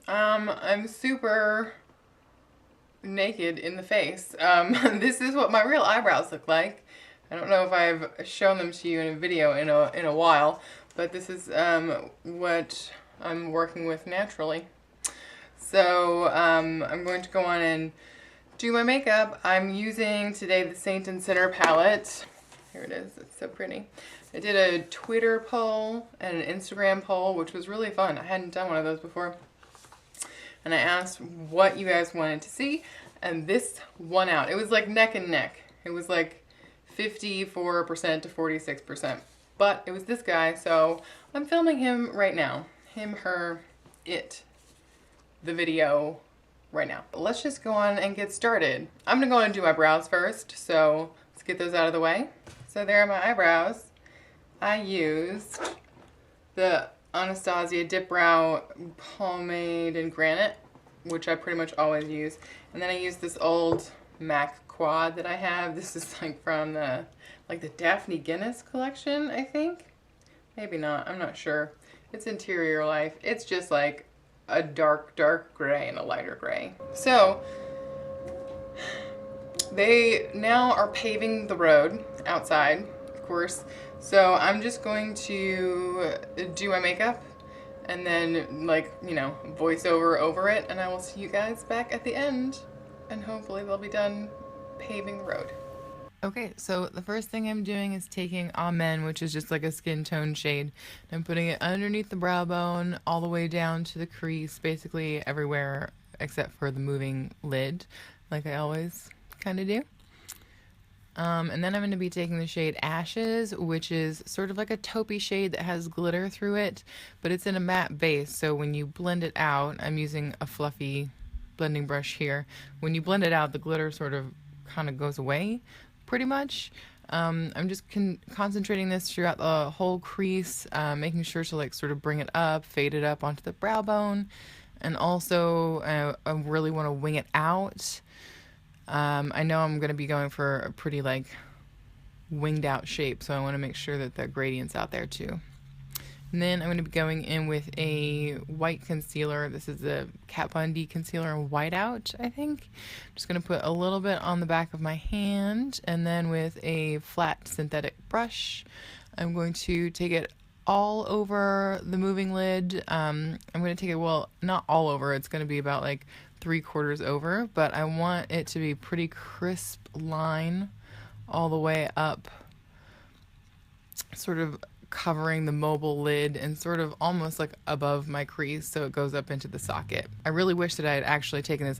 I'm super naked in the face. This is what my real eyebrows look like. I don't know if I've shown them to you in a video in a while, but this is what I'm working with naturally. So I'm going to go on and do my makeup. I'm using today the Saint and Sinner palette. Here it is. It's so pretty. I did a Twitter poll and an Instagram poll, which was really fun. I hadn't done one of those before. And I asked what you guys wanted to see, and this won out. It was like neck and neck. It was like 54% to 46%. But it was this guy, so I'm filming him right now. Him, her, it. The video right now. Let's just go on and get started. I'm gonna go on and do my brows first, so let's get those out of the way. So there are my eyebrows. I used the Anastasia Dip Brow Pomade in Granite, which I pretty much always use. And then I used this old MAC quad that I have. This is like from the Daphne Guinness collection, I think. Maybe not, I'm not sure. It's Interior Life. It's just like a dark gray and a lighter gray. So they now are paving the road outside, of course. So I'm just going to do my makeup and then, like, you know, voice over it, and I will see you guys back at the end, and hopefully they'll be done paving the road. Okay, so the first thing I'm doing is taking Amen, which is just like a skin tone shade. I'm putting it underneath the brow bone, all the way down to the crease, basically everywhere except for the moving lid, like I always kind of do. And then I'm going to be taking the shade Ashes, which is sort of like a taupey shade that has glitter through it, but it's in a matte base, so when you blend it out, I'm using a fluffy blending brush here. When you blend it out, the glitter sort of kind of goes away, pretty much. I'm just concentrating this throughout the whole crease, making sure to like sort of bring it up, fade it up onto the brow bone, and also I really want to wing it out. I know I'm going to be going for a pretty like winged out shape, so I want to make sure that the gradient's out there too. And then I'm going to be going in with a white concealer. This is the Kat Von D concealer in Whiteout, I think. I'm just going to put a little bit on the back of my hand, and then with a flat synthetic brush, I'm going to take it all over the moving lid. I'm going to take it, well, not all over. It's going to be about like 3/4 over, but I want it to be pretty crisp line all the way up, sort of covering the mobile lid and sort of almost like above my crease, so it goes up into the socket. I really wish that I had actually taken this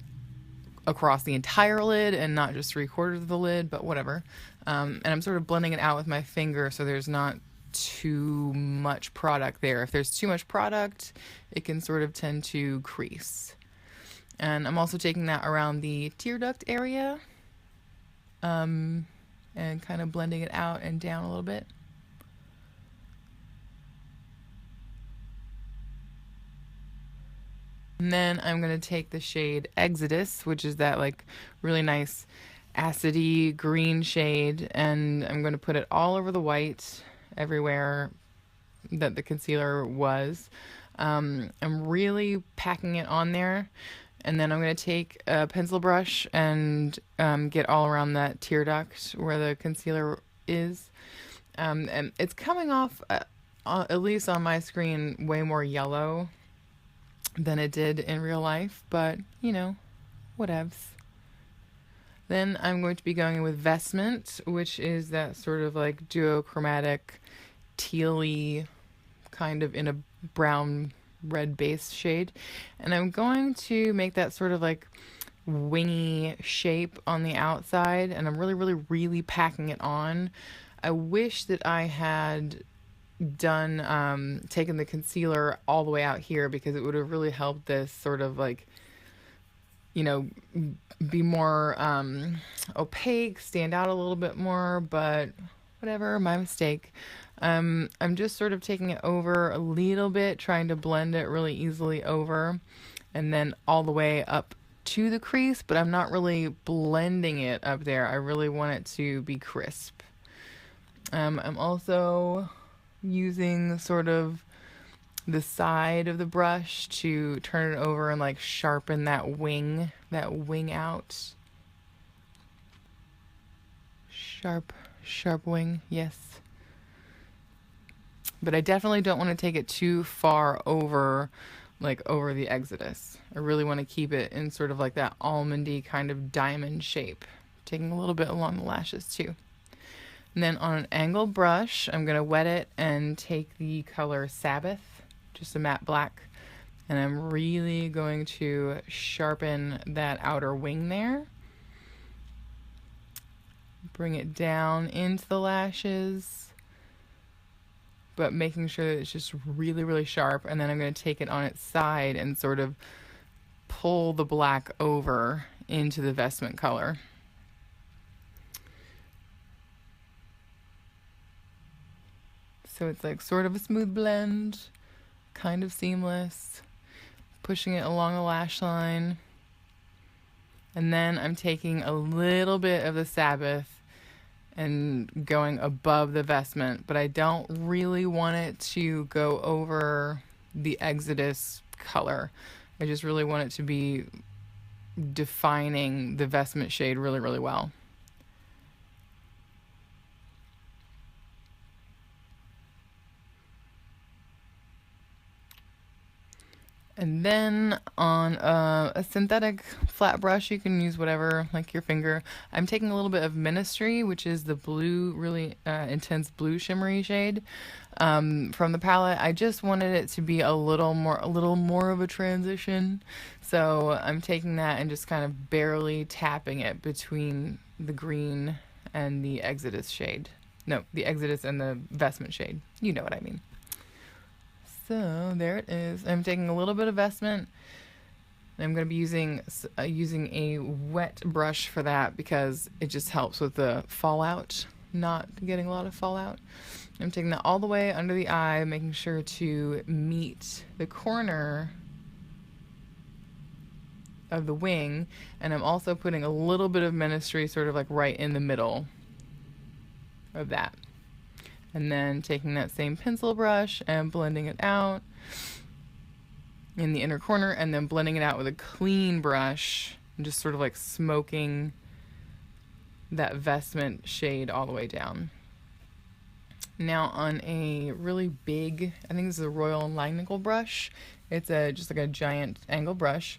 across the entire lid and not just 3/4 of the lid, but whatever. And I'm sort of blending it out with my finger so there's not too much product there. If there's too much product, it can sort of tend to crease. And I'm also taking that around the tear duct area, and kind of blending it out and down a little bit. And then I'm going to take the shade Exodus, which is that like really nice acidy green shade, and I'm going to put it all over the white, everywhere that the concealer was. I'm really packing it on there. And then I'm going to take a pencil brush and get all around that tear duct where the concealer is. And it's coming off, at least on my screen, way more yellow than it did in real life. But, you know, whatevs. Then I'm going to be going with Vestment, which is that sort of like duochromatic, tealy, kind of in a brown red base shade, and I'm going to make that sort of like wingy shape on the outside, and I'm really packing it on. I wish that I had done taken the concealer all the way out here, because it would have really helped this sort of like, you know, be more opaque, stand out a little bit more, but whatever, my mistake. I'm just sort of taking it over a little bit, trying to blend it really easily over, and then all the way up to the crease, but I'm not really blending it up there. I really want it to be crisp. I'm also using sort of the side of the brush to turn it over and like sharpen that wing out. Sharp wing, yes. But I definitely don't want to take it too far over, like over the Exodus. I really want to keep it in sort of like that almondy kind of diamond shape. Taking a little bit along the lashes too. And then on an angled brush, I'm going to wet it and take the color Sabbath, just a matte black. And I'm really going to sharpen that outer wing there. Bring it down into the lashes, but making sure that it's just really, really sharp. And then I'm going to take it on its side and sort of pull the black over into the Vestment color. So it's like sort of a smooth blend, kind of seamless, pushing it along the lash line. And then I'm taking a little bit of the Sabbath and going above the Vestment, but I don't really want it to go over the Exodus color. I just really want it to be defining the Vestment shade really, really well. And then on a synthetic flat brush, you can use whatever, like your finger. I'm taking a little bit of Ministry, which is the blue, really intense blue shimmery shade from the palette. I just wanted it to be a little more of a transition. So I'm taking that and just kind of barely tapping it between the green and the Exodus shade. No, the Exodus and the Vestment shade. You know what I mean. So there it is. I'm taking a little bit of Vestment. I'm going to be using a wet brush for that because it just helps with the fallout, not getting a lot of fallout. I'm taking that all the way under the eye, making sure to meet the corner of the wing, and I'm also putting a little bit of Ministry sort of like right in the middle of that. And then taking that same pencil brush and blending it out in the inner corner, and then blending it out with a clean brush and just sort of like smoking that Vestment shade all the way down. Now on a really big, I think this is a Royal Langnickel brush. It's just like a giant angle brush.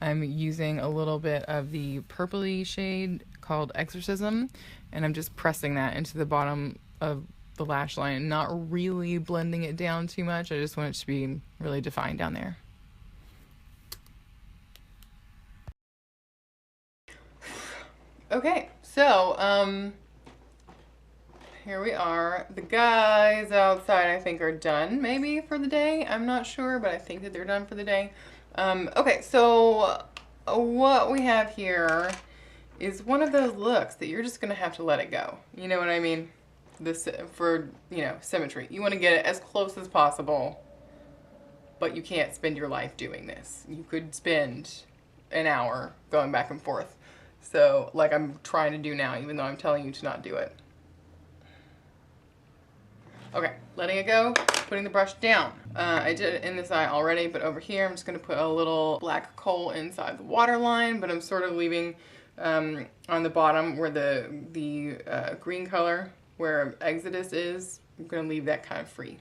I'm using a little bit of the purpley shade called Exorcism, and I'm just pressing that into the bottom of the lash line, not really blending it down too much. I just want it to be really defined down there. Okay, so here we are. The guys outside I think are done maybe for the day. I'm not sure, but I think that they're done for the day. Okay, so what we have here is one of those looks that you're just gonna have to let it go. You know what I mean? This for, you know, symmetry. You want to get it as close as possible, but you can't spend your life doing this. You could spend an hour going back and forth. So, like I'm trying to do now, even though I'm telling you to not do it. Okay, letting it go, putting the brush down. I did it in this eye already, but over here I'm just going to put a little black coal inside the waterline, but I'm sort of leaving on the bottom where the green color, where Exodus is, I'm going to leave that kind of free.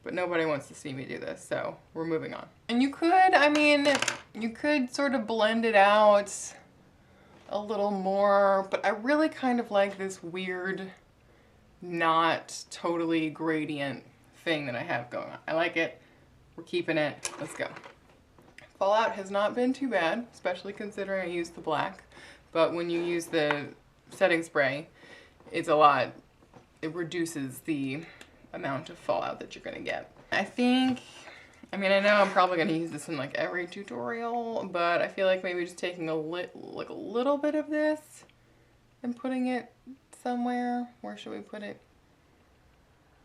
But nobody wants to see me do this, so we're moving on. And you could, I mean, you could sort of blend it out a little more, but I really kind of like this weird, not totally gradient thing that I have going on. I like it. We're keeping it. Let's go. Fallout has not been too bad, especially considering I used the black. But when you use the setting spray, it's a lot. It reduces the amount of fallout that you're going to get. I mean, I know I'm probably going to use this in like every tutorial, but I feel like maybe just taking a little bit of this and putting it somewhere. Where should we put it?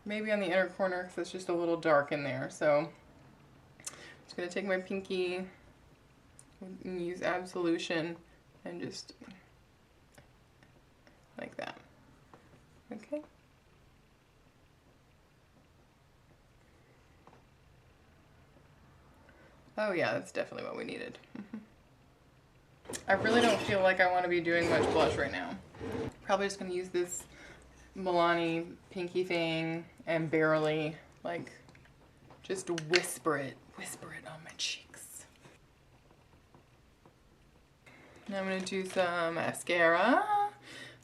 Maybe on the inner corner because it's just a little dark in there. So I'm just going to take my pinky and use Absolution and just like that. Okay. Oh yeah, that's definitely what we needed. I really don't feel like I want to be doing much blush right now. Probably just gonna use this Milani pinky thing and barely, like, just whisper it on my cheeks. Now I'm gonna do some mascara.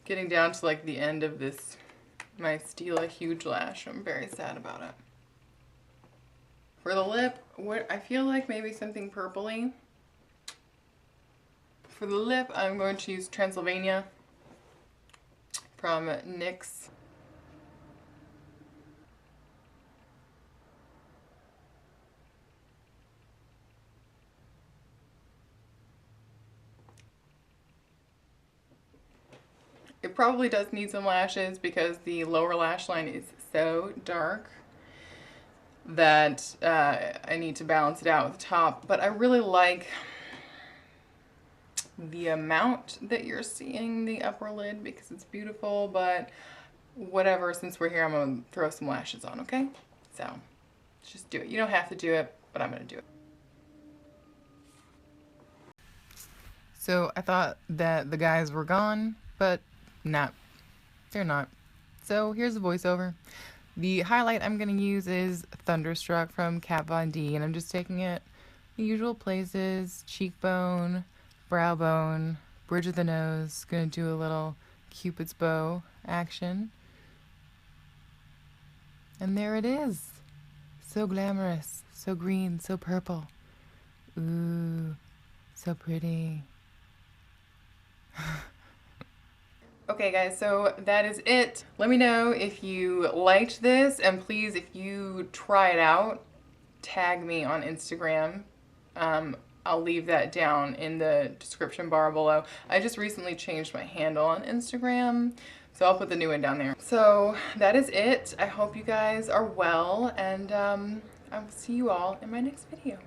Getting down to like the end of this, my Stila Huge Lash. I'm very sad about it. For the lip, what I feel like maybe something purpley. For the lip, I'm going to use Transylvania from NYX. It probably does need some lashes because the lower lash line is so dark that I need to balance it out with the top. But I really like the amount that you're seeing the upper lid because it's beautiful, but whatever, since we're here, I'm gonna throw some lashes on, okay? So just do it. You don't have to do it, but I'm gonna do it. So I thought that the guys were gone, but not. They're not. So here's the voiceover. The highlight I'm gonna use is Thunderstruck from Kat Von D, and I'm just taking it the usual places: cheekbone, brow bone, bridge of the nose. Gonna do a little Cupid's bow action. And there it is. So glamorous, so green, so purple. Ooh, so pretty. Okay guys, so that is it. Let me know if you liked this, and please, if you try it out, tag me on Instagram. I'll leave that down in the description bar below. I just recently changed my handle on Instagram, so I'll put the new one down there. So that is it. I hope you guys are well, and I will see you all in my next video.